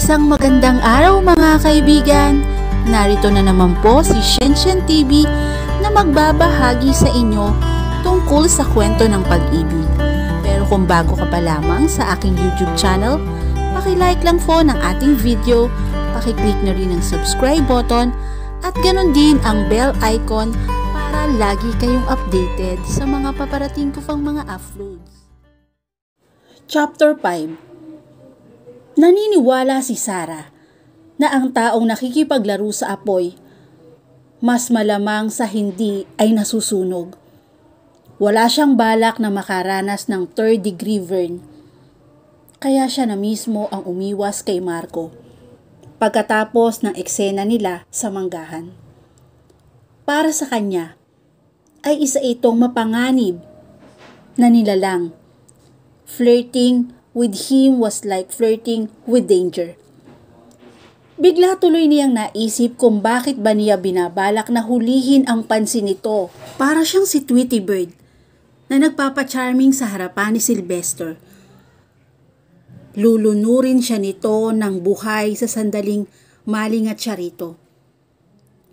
Isang magandang araw mga kaibigan! Narito na naman po si Shenshen TV na magbabahagi sa inyo tungkol sa kwento ng pag-ibig. Pero kung bago ka pa lamang sa aking YouTube channel, paki-like lang po ng ating video, paki-click na rin ang subscribe button at ganon din ang bell icon para lagi kayong updated sa mga paparating ko pang mga uploads. Chapter 5. Naniniwala si Sarah na ang taong nakikipaglaro sa apoy, mas malamang sa hindi ay nasusunog. Wala siyang balak na makaranas ng third-degree burn, kaya siya na mismo ang umiwas kay Marco pagkatapos ng eksena nila sa manggahan. Para sa kanya, ay isa itong mapanganib na nilalang. Flirting with him was like flirting with danger. Bigla tuloy niyang naisip kung bakit ba niya binabalak na hulihin ang pansin nito. Para siyang si Tweety Bird na nagpapacharming sa harapan ni Sylvester. Lulunurin siya nito ng buhay sa sandaling malingat siya rito.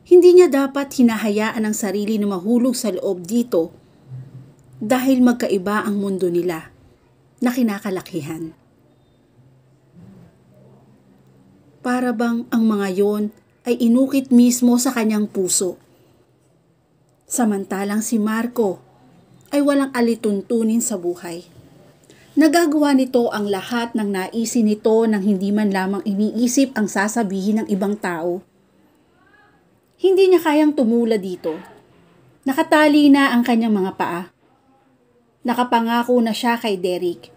Hindi niya dapat hinahayaan ang sarili na mahulog sa loob dito dahil magkaiba ang mundo nila na kinakalakihan. Para bang ang mga yon ay inukit mismo sa kanyang puso. Samantalang si Marco ay walang alituntunin sa buhay. Nagagawa nito ang lahat ng naisin nito nang hindi man lamang iniisip ang sasabihin ng ibang tao. Hindi niya kayang tumula dito. Nakatali na ang kanyang mga paa. Nakapangako na siya kay Derek.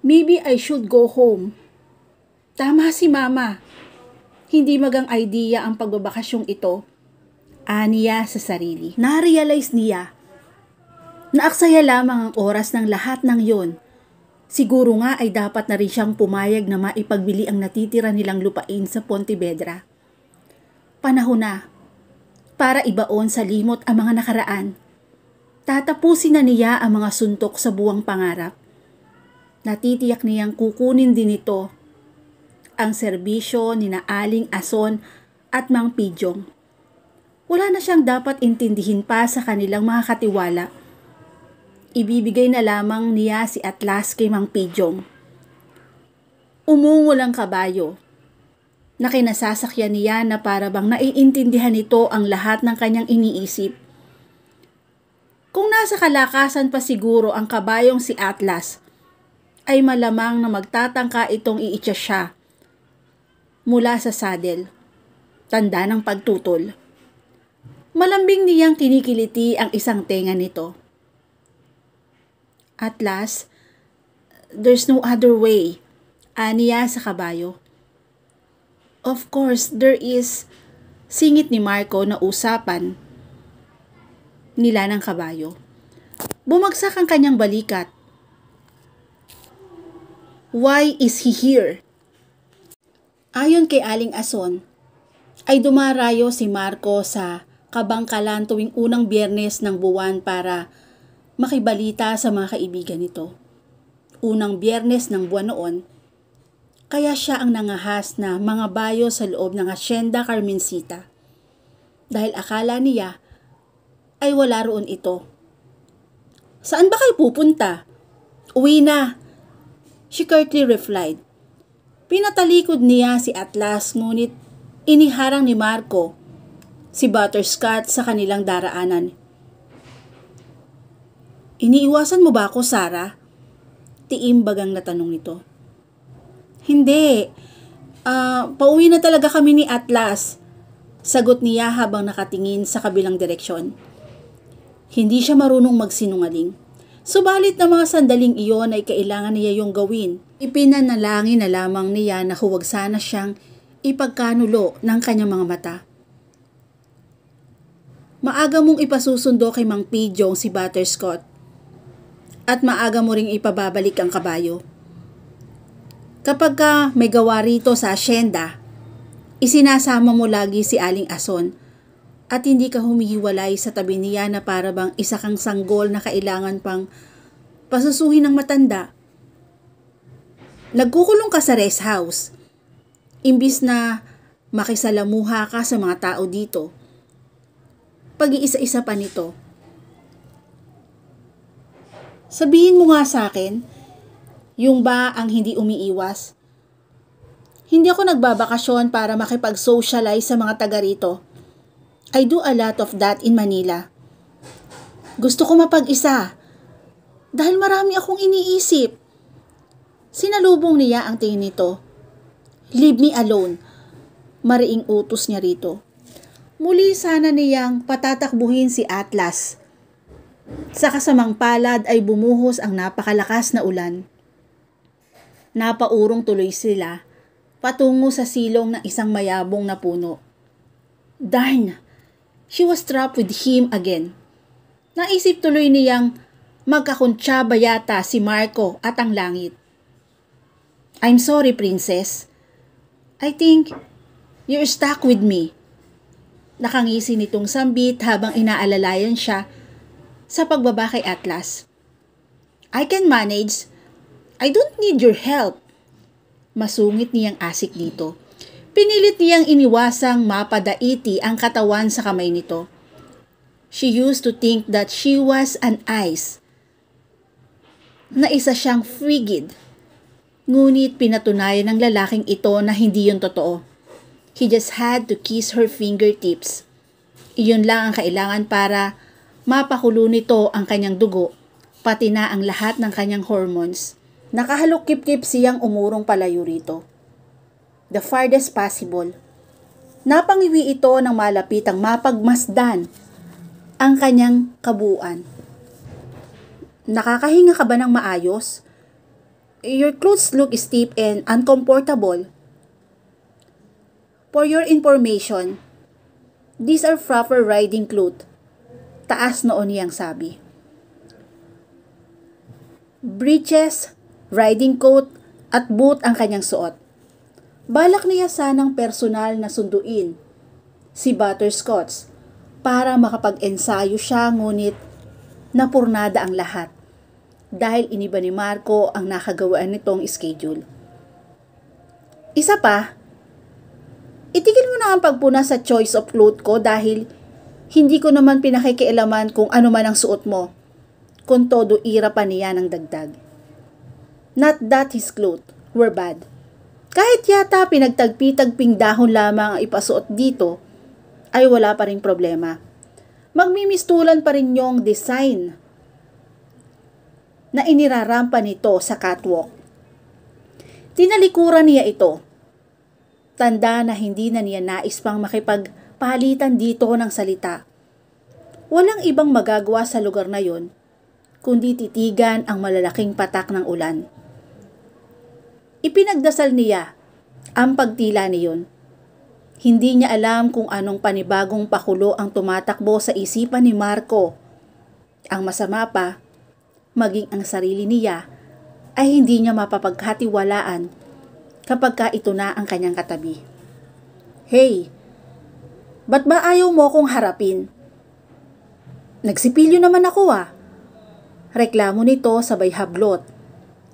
Maybe I should go home. Tama si Mama. Hindi magang idea ang pagbabakasyong ito. Aniya sa sarili. Na-realize niya na aksaya lamang ang oras ng lahat ng yon. Siguro nga ay dapat na rin siyang pumayag na maipagbili ang natitira nilang lupain sa Pontevedra. Panahon na para ibaon sa limot ang mga nakaraan. Tatapusin na niya ang mga suntok sa buwang pangarap. Natitiyak niyang kukunin din ito ang serbisyo ni na Aling Ason at Mang Pidyong. Wala na siyang dapat intindihin pa sa kanilang mga katiwala. Ibibigay na lamang niya si Atlas kay Mang Pidyong. Umungol ang kabayo na kinasasakyan niya na para bang naiintindihan nito ang lahat ng kanyang iniisip. Kung nasa kalakasan pa siguro ang kabayong si Atlas, ay malamang na magtatangka itong iitsa siya mula sa saddle, tanda ng pagtutol. Malambing niyang kinikiliti ang isang tenga nito. Atlas, there's no other way, aniya sa kabayo. Of course, there is, singit ni Marco na usapan nila ng kabayo. Bumagsak ang kanyang balikat. Why is he here? Ayon kay Aling Ason, ay dumarayo si Marco sa kabangkalan tuwing unang Biyernes ng buwan para makibalita sa mga kaibigan nito. Unang Biyernes ng buwan noon, kaya siya ang nangahas na mga bayo sa loob ng Hacienda Carmencita. Dahil akala niya ay wala roon ito. Saan ba kayo pupunta? Uwi na, she curtly replied. Pinatalikod niya si Atlas ngunit iniharang ni Marco si Butterscotch sa kanilang daraanan. Iniiwasan mo ba ako, Sarah? Tiimbagang natanong nito. Hindi. Pauwi na talaga kami ni Atlas, sagot niya habang nakatingin sa kabilang direksyon. Hindi siya marunong magsinungaling. Subalit na mga sandaling iyon ay kailangan niya yung gawin. Ipinanalangin na lamang niya na huwag sana siyang ipagkanulo ng kanyang mga mata. Maaga mong ipasusundo kay Mang Pidyong si Butterscotch at maaga mo ring ipababalik ang kabayo. Kapag may gawa rito sa asyenda, isinasama mo lagi si Aling Ason at hindi ka humihiwalay sa tabi niya na para bang isa kang sanggol na kailangan pang pasusuhin ng matanda. Nagkukulong ka sa rest house. Imbis na makisalamuha ka sa mga tao dito, pag-iisa-isa pa nito. Sabihin mo nga sa akin, yung ba ang hindi umiiwas? Hindi ako nagbabakasyon para makipag-socialize sa mga taga rito. I do a lot of that in Manila. Gusto ko mapag-isa dahil marami akong iniisip. Sinalubong niya ang tingin nito. Leave me alone. Mariing utos niya rito. Muli sana niyang patatakbuhin si Atlas. Sa kasamang palad ay bumuhos ang napakalakas na ulan. Napaurong tuloy sila patungo sa silong ng isang mayabong na puno. Darn! She was trapped with him again. Naisip tuloy niyang magkakuntsaba yata si Marco at ang langit. I'm sorry, princess. I think you're stuck with me. Nakangisi nitong sambit habang inaalalayan siya sa pagbaba kay Atlas. I can manage. I don't need your help. Masungit niyang asik dito. Pinilit niyang iniwasang mapadaiti ang katawan sa kamay nito. She used to think that she was an ice. Na isa siyang frigid. Ngunit pinatunayan ng lalaking ito na hindi yun totoo. He just had to kiss her fingertips. Iyon lang ang kailangan para mapakulo nito ang kanyang dugo, pati na ang lahat ng kanyang hormones. Nakahalok-kip-kip siyang umurong palayo rito. The farthest possible. Napangiwi ito ng malapitang mapagmasdan ang kanyang kabuuan. Nakakahinga ka ba ng maayos? Your clothes look stiff and uncomfortable. For your information, these are proper riding clothes. Taas noon niyang sabi. Breeches, riding coat, at boot ang kanyang suot. Balak niya sanang personal na sunduin si Butterscotch para makapag-ensayo siya, ngunit napurnada ang lahat dahil iniba ni Marco ang nakagawaan nitong schedule. Isa pa, itigil mo na ang pagpuna sa choice of clothes ko dahil hindi ko naman pinakikialaman kung ano man ang suot mo. Kung todo ira pa niya ng dagdag. Not that his clothes were bad. Kahit yata pinagtagpi-tagping dahon lamang ang ipasuot dito, ay wala pa rin problema. Magmimistulan pa rin yung design na inirarampa nito sa catwalk. Tinalikuran niya ito. Tanda na hindi na niya nais pang makipagpalitan dito ng salita. Walang ibang magagawa sa lugar na yon, kundi titigan ang malalaking patak ng ulan. Ipinagdasal niya ang pagtila niyon. Hindi niya alam kung anong panibagong pakulo ang tumatakbo sa isipan ni Marco. Ang masama pa, maging ang sarili niya ay hindi niya mapapaghatiwalaan kapag ka ito na ang kanyang katabi. Hey, ba't ba ayaw mo kong harapin? Nagsipilyo naman ako ah. Reklamo nito sabay hablot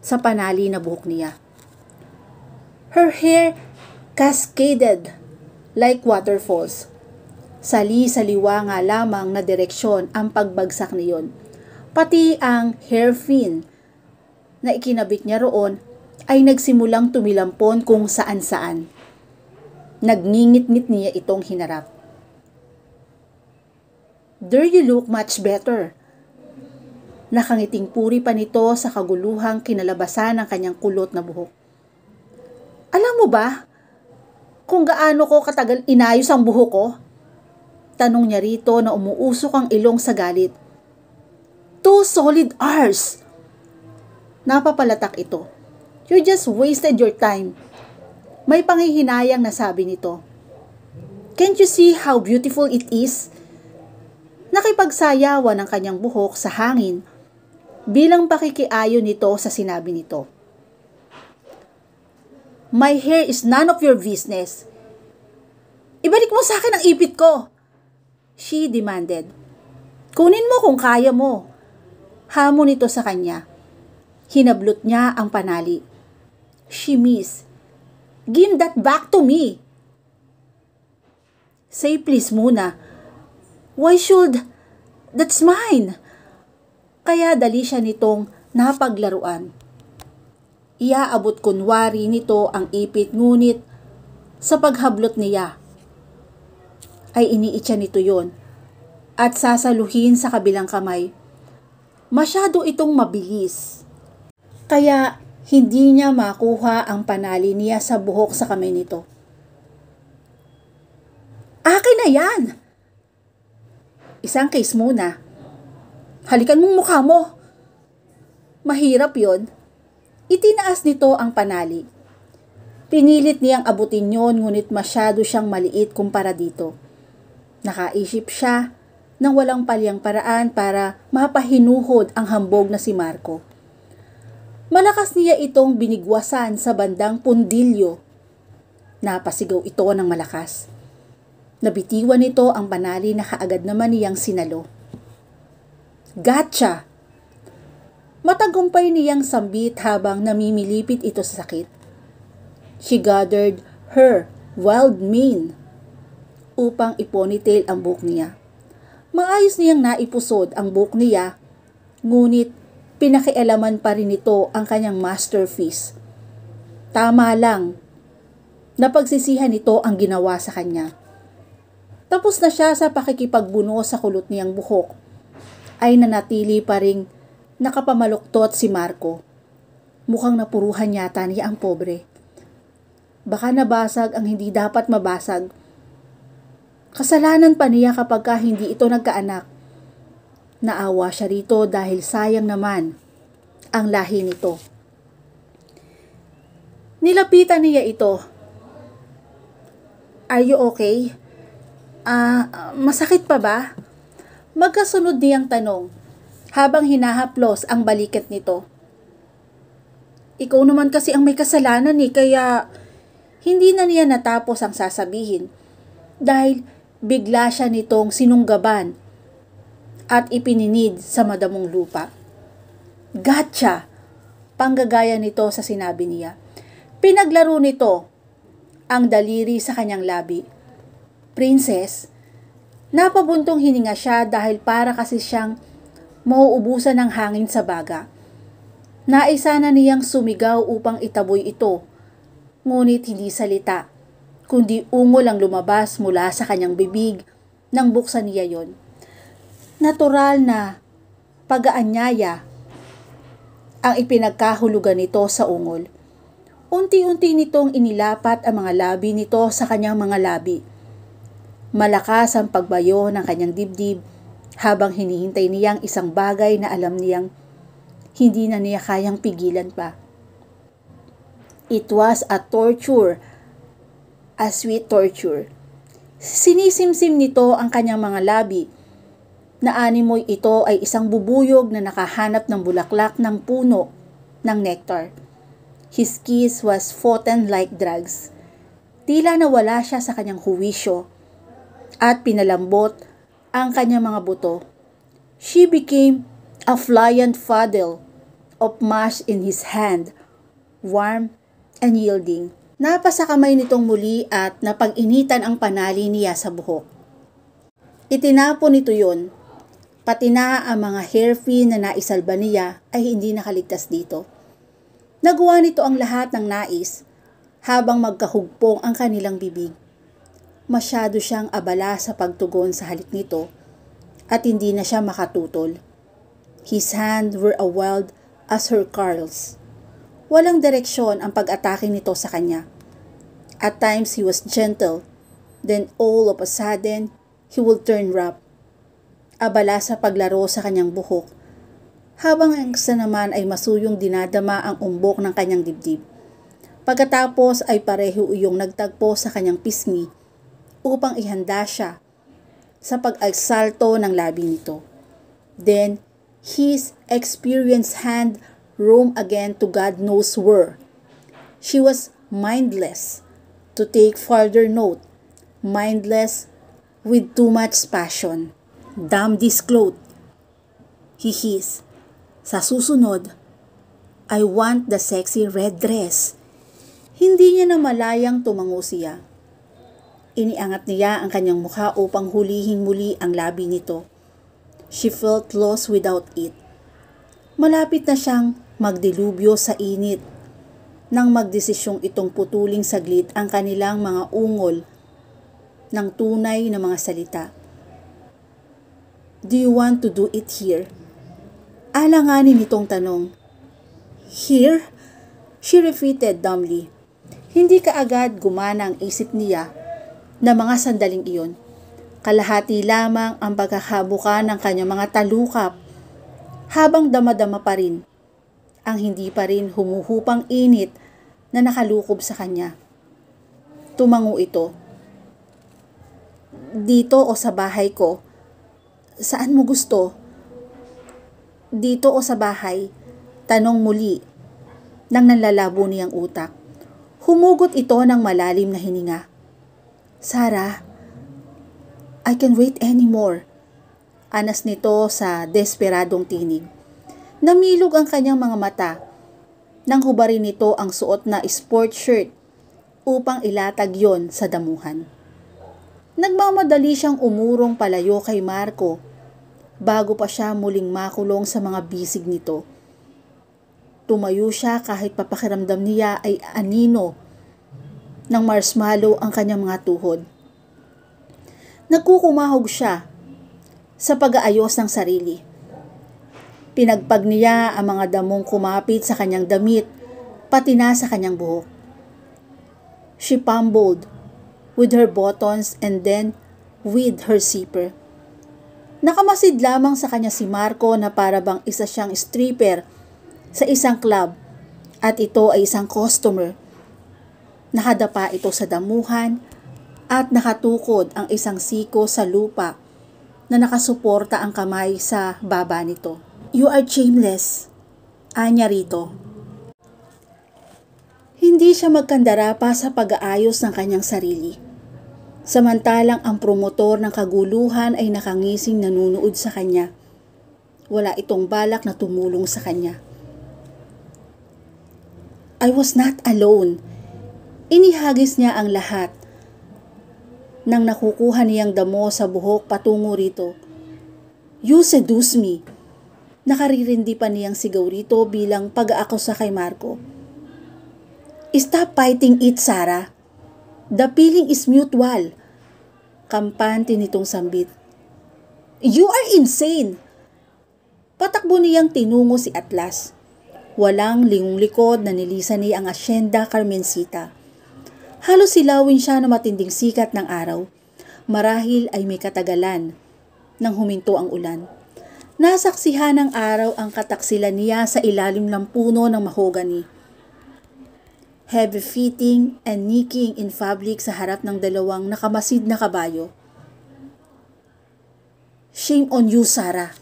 sa panali na buhok niya. Her hair cascaded like waterfalls. Sali-saliwa nga lamang na direksyon ang pagbagsak niyon. Pati ang hairpin na ikinabit niya roon ay nagsimulang tumilampon kung saan-saan. Nagngingit-ngit niya itong hinarap. There you look much better. Nakangiting puri pa nito sa kaguluhang kinalabasan ng kanyang kulot na buhok. Alam mo ba kung gaano ko katagal inayos ang buhok ko? Tanong niya rito na umuusok ang ilong sa galit. 2 solid hours. Napapalatak ito. You just wasted your time. May panghihinayang na sabi nito. Can't you see how beautiful it is? Nakipagsayawan ang kanyang buhok sa hangin bilang pakikiayo nito sa sinabi nito. My hair is none of your business. Ibalik mo sa akin ang ipit ko, she demanded. Kunin mo kung kaya mo. Hamon nito sa kanya. Hinablot niya ang panali. She missed. Give that back to me. Say please muna. Why should? That's mine. Kaya dali siya nitong napaglaruan. Iaabot kunwari nito ang ipit, ngunit sa paghablot niya ay iniitsa nito yon at sasaluhin sa kabilang kamay. Masyado itong mabilis. Kaya hindi niya makuha ang panali niya sa buhok sa kamay nito. Akin na yan! Isang case muna. Halikan mong mukha mo. Mahirap yon. Itinaas nito ang panali. Pinilit niyang abutin yon, ngunit masyado siyang maliit kumpara dito. Nakaisip siya ng walang palyang paraan para mapahinuhod ang hambog na si Marco. Malakas niya itong binigwasan sa bandang pundilyo. Napasigaw ito ng malakas. Nabitiwan nito ang panali na kaagad naman niyang sinalo. Gotcha! Matagumpay niyang sambit habang namimilipit ito sa sakit. She gathered her wild mane upang iponytail ang buhok niya. Maayos niyang naipusod ang buhok niya, ngunit pinakialaman pa rin ito ang kanyang masterpiece. Tama lang, napagsisihan nito ang ginawa sa kanya. Tapos na siya sa pakikipagbuno sa kulot niyang buhok, ay nanatili pa ring nakapamaluktot si Marco. Mukhang napuruhan yata niya ang pobre. Baka nabasag ang hindi dapat mabasag. Kasalanan pa niya kapag hindi ito nagkaanak. Naawa siya rito dahil sayang naman ang lahi nito. Nilapitan niya ito. Are you okay? Masakit pa ba? Magkasunod niyang tanong habang hinahaplos ang balikat nito. Ikaw naman kasi ang may kasalanan kaya hindi na niya natapos ang sasabihin dahil bigla siya nitong sinunggaban at ipininid sa madamong lupa. Gotcha! Panggagaya nito sa sinabi niya. Pinaglaro nito ang daliri sa kanyang labi. Princess, napabuntong hininga siya dahil para kasi siyang mauubusan ng hangin sa baga. Naisa na niyang sumigaw upang itaboy ito, ngunit hindi salita, kundi ungol ang lumabas mula sa kanyang bibig nang buksan niya yon. Natural na pag-aanyaya ang ipinagkahulugan nito sa ungol. Unti-unti nitong inilapat ang mga labi nito sa kanyang mga labi. Malakas ang pagbayo ng kanyang dibdib habang hinihintay niyang isang bagay na alam niyang hindi na niya kayang pigilan pa. It was a torture, a sweet torture. Sinisimsim nito ang kanyang mga labi. Naanimoy ito ay isang bubuyog na nakahanap ng bulaklak ng puno ng nectar. His kiss was potent like drugs. Tila nawala siya sa kanyang huwisyo at pinalambot ang kanyang mga buto. She became a flyant fuddle of mush in his hand, warm and yielding. Napasa kamay nitong muli at napag-initan ang panali niya sa buhok. Itinapon nito yon. Pati na ang mga hairpin na naisalba niya ay hindi nakaligtas dito. Nagawa nito ang lahat ng nais habang magkahugpong ang kanilang bibig. Masyado siyang abala sa pagtugon sa halik nito at hindi na siya makatutol. His hands were as wild as her curls. Walang direksyon ang pag-atake nito sa kanya. At times he was gentle, then all of a sudden, he would turn rough. Abala sa paglaro sa kanyang buhok, habang ang isa naman ay masuyong dinadama ang umbok ng kanyang dibdib. Pagkatapos ay pareho iyong nagtagpo sa kanyang pisngi upang ihanda siya sa pag-agsalto ng labi nito. Then, his experienced hand roamed again to God knows where. She was mindless to take further note, mindless with too much passion. Damn this cloth, he hissed. Sa susunod, I want the sexy red dress. Hindi niya namalayang tumango siya. Iniangat niya ang kanyang mukha upang hulihin muli ang labi nito. She felt lost without it. Malapit na siyang magdilubyo sa init nang magdesisyong itong putuling saglit ang kanilang mga ungol ng tunay na mga salita. Do you want to do it here? Alanganin nitong tanong. Here? She repeated dumbly. Hindi kaagad gumana ang isip niya na mga sandaling iyon. Kalahati lamang ang pagkakabuka ng kanyang mga talukap habang damadama pa rin ang hindi pa rin humuhupang init na nakalukob sa kanya. Tumango ito. Dito o sa bahay ko? Saan mo gusto? Dito o sa bahay? Tanong muli nang nanlalabo niyang utak. Humugot ito ng malalim na hininga. Sarah, I can't wait anymore. Anas nito sa desperadong tinig. Namilog ang kanyang mga mata nang hubarin nito ang suot na sport shirt upang ilatag yon sa damuhan. Nagmamadali siyang umurong palayo kay Marco bago pa siya muling makulong sa mga bisig nito. Tumayo siya kahit papakiramdam niya ay anino ng marshmallow ang kanyang mga tuhod. Nagkukumahog siya sa pag-aayos ng sarili. Pinagpag niya ang mga damong kumapit sa kanyang damit, pati na sa kanyang buhok. She fumbled with her buttons and then with her zipper. Nakamasid lamang sa kanya si Marco na para bang isa siyang stripper sa isang club at ito ay isang customer. Nakadapa ito sa damuhan at nakatukod ang isang siko sa lupa na nakasuporta ang kamay sa baba nito. You are shameless, anya rito. Hindi siya magkandara pa sa pag-aayos ng kanyang sarili. Samantalang ang promotor ng kaguluhan ay nakangising nanunood sa kanya. Wala itong balak na tumulong sa kanya. I was not alone. Inihagis niya ang lahat. Nang nakukuha niyang damo sa buhok patungo rito. You seduce me. Nakaririndi pa niyang sigaw rito bilang pag-aakusa kay Marco. Stop fighting it, Sarah. The feeling is mutual. Kampante nitong sambit. You are insane. Patakbo niyang tinungo si Atlas. Walang lingong likod na nilisan niya ang Hacienda Carmencita. Halos silawin siya na matinding sikat ng araw. Marahil ay may katagalan nang huminto ang ulan. Nasaksihan ng araw ang kataksilan niya sa ilalim ng puno ng mahogany. Heavy fitting and nicking in public sa harap ng dalawang nakamasid na kabayo. Shame on you, Sarah.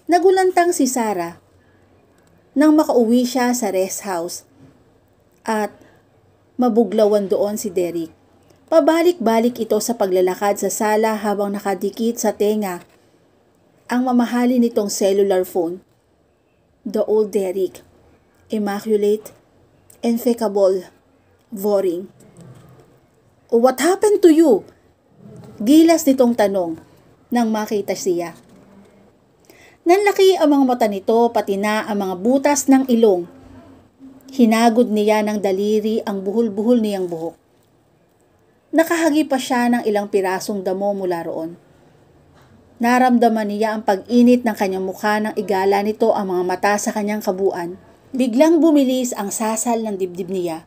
Nagulantang si Sarah nang makauwi siya sa rest house at mabuglawan doon si Derek. Pabalik-balik ito sa paglalakad sa sala habang nakadikit sa tenga ang mamahali nitong cellular phone. The old Derek, immaculate, impeccable, boring. What happened to you? Gilas nitong tanong nang makita siya. Nanlaki ang mga mata nito pati na ang mga butas ng ilong. Hinagod niya ng daliri ang buhol-buhol niyang buhok. Nakahagi pa siya ng ilang pirasong damo mula roon. Naramdaman niya ang pag-init ng kanyang mukha nang igala nito ang mga mata sa kanyang kabuuan. Biglang bumilis ang sasal ng dibdib niya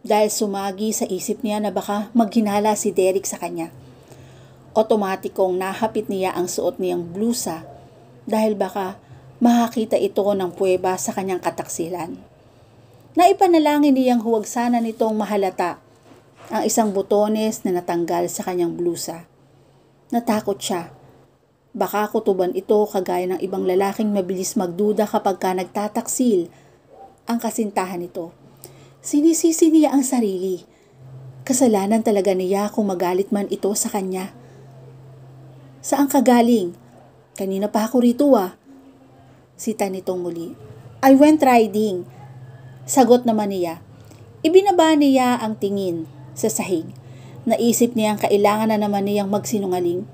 dahil sumagi sa isip niya na baka maghinala si Derek sa kanya. Otomatikong nahapit niya ang suot niyang blusa dahil baka makakita ito ng puweba sa kanyang kataksilan. Naipanalangin niyang huwag sana nitong mahalata ang isang butones na natanggal sa kanyang blusa. Natakot siya. Baka kutuban ito kagaya ng ibang lalaking mabilis magduda kapag ka nagtataksil ang kasintahan nito. Sinisisi niya ang sarili. Kasalanan talaga niya kung magalit man ito sa kanya. Saan ka galing? Kanina pa ako rito Sita nitong muli. I went riding. Sagot naman niya. Ibinaba niya ang tingin sa sahig. Naisip niyang kailangan na naman niyang magsinungaling.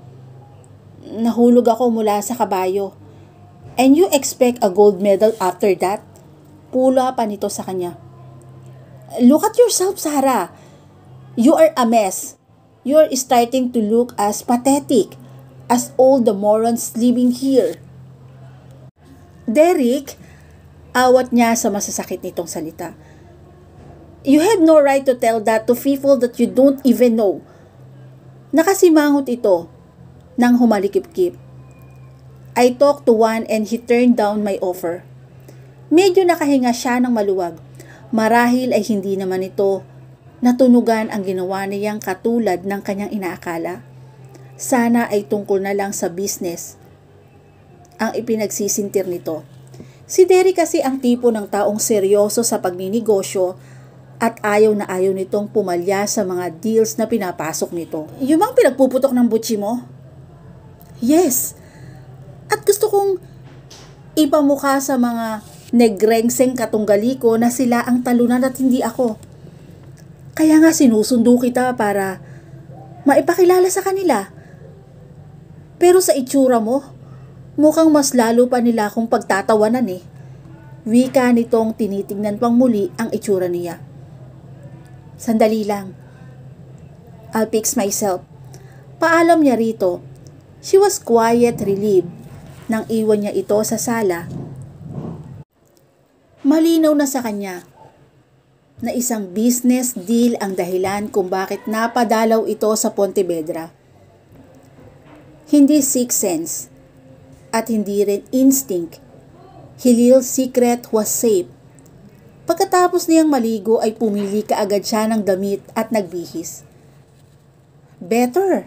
Nahulog ako mula sa kabayo. And you expect a gold medal after that? Pula pa nito sa kanya. Look at yourself, Sarah. You are a mess. You are starting to look as pathetic as all the morons living here. Derek, awat niya sa masasakit nitong salita. You have no right to tell that to people that you don't even know. Nakasimangot ito nang humalikip-kip. I talked to one and he turned down my offer. Medyo nakahinga siya ng maluwag. Marahil ay hindi naman ito natunugan ang ginawa niyang katulad ng kanyang inaakala. Sana ay tungkol na lang sa business ang ipinagsisintir nito. Si Derek kasi ang tipo ng taong seryoso sa pagninegosyo at ayaw na ayaw nitong pumalya sa mga deals na pinapasok nito. Yung bang pinagpuputok ng butsi mo? Yes. At gusto kong ipamukha sa mga negrengseng katunggali ko na sila ang talunan at hindi ako. Kaya nga sinusundo kita para maipakilala sa kanila. Pero sa itsura mo, mukhang mas lalo pa nila akong pagtatawanan eh. Wika nitong tinitingnan pang muli ang itsura niya. Sandali lang. I'll fix myself. Paalam niya rito. She was quiet, relieved nang iwan niya ito sa sala. Malinaw na sa kanya na isang business deal ang dahilan kung bakit napadalaw ito sa Pontevedra. Hindi sixth sense at hindi rin instinct. His secret was safe. Pagkatapos niyang maligo ay pumili kaagad siya ng damit at nagbihis. Better,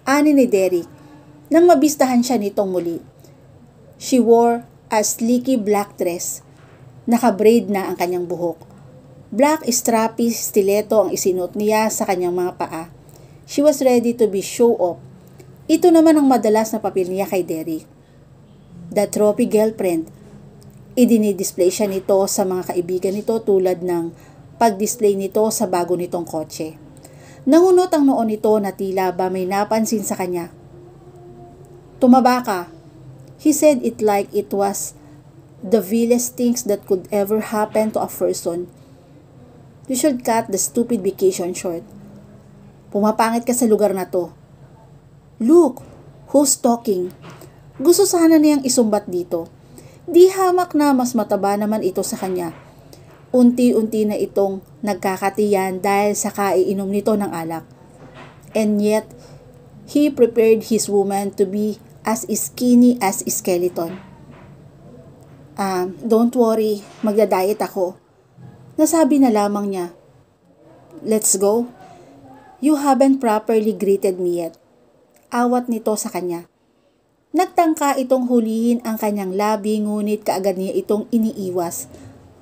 ani ni Derek nang mabistahan siya nitong muli. She wore a sleeky black dress. Nakabraid na ang kanyang buhok. Black strappy stiletto ang isinuot niya sa kanyang mga paa. She was ready to be show off. Ito naman ang madalas na papel niya kay Derek. The trophy girlfriend. Idinidisplay siya nito sa mga kaibigan nito tulad ng pag-display nito sa bago nitong kotse. Nangunot ang noon nito na tila ba may napansin sa kanya. Tumaba ka. He said it like it was the vilest things that could ever happen to a person. You should cut the stupid vacation short. Pumapangit ka sa lugar na to. Look, who's talking? Gusto sana niyang isumbat dito. Di hamak na mas mataba naman ito sa kanya. Unti-unti na itong nagkakatiyan dahil sa kaiinom nito ng alak. And yet, he prepared his woman to be as skinny as skeleton. Don't worry, magda-diet ako. Nasabi na lamang niya. Let's go. You haven't properly greeted me yet. Awat nito sa kanya. Nagtangka itong hulihin ang kanyang labi ngunit kaagad niya itong iniiwas.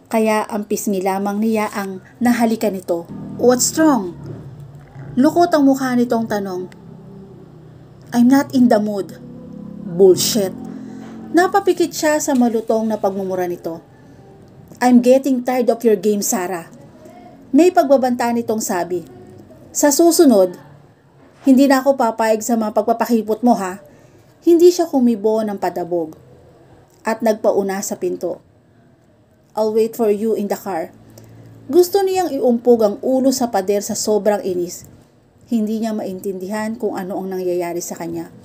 Kaya ang pisngi lamang niya ang nahalikan nito. What's wrong? Lukot ang mukha nitong tanong. I'm not in the mood. Bullshit. Napapikit siya sa malutong na pagmumura nito. I'm getting tired of your game, Sarah. May pagbabanta nitong sabi. Sa susunod, hindi na ako papayag sa mga pagpapakipot mo ha. Hindi siya kumibo ng padabog. At nagpauna sa pinto. I'll wait for you in the car. Gusto niyang iumpog ang ulo sa pader sa sobrang inis. Hindi niya maintindihan kung ano ang nangyayari sa kanya.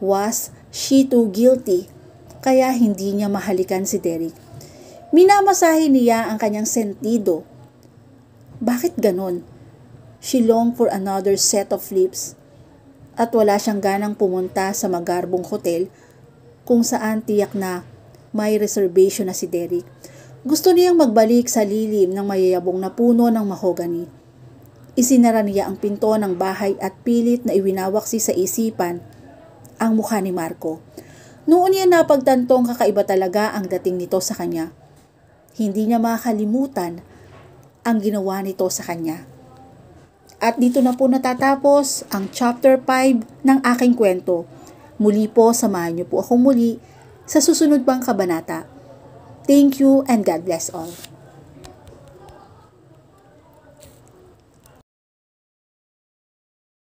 Was she too guilty? Kaya hindi niya mahalikan si Derek. Minamasahe niya ang kanyang sentido. Bakit ganon? She longed for another set of lips. At wala siyang ganang pumunta sa magarbong hotel kung saan tiyak na may reservation na si Derek. Gusto niyang magbalik sa lilim ng mayayabong na puno ng mahogany. Isinara niya ang pinto ng bahay at pilit na iwinawaksi sa isipan ang mukha ni Marco. Noon niya napagtantong kakaiba talaga ang dating nito sa kanya. Hindi niya makalimutan ang ginawa nito sa kanya. At dito na po natatapos ang chapter 5 ng aking kwento. Muli po, samahan niyo po ako muli sa susunod pang kabanata. Thank you and God bless all.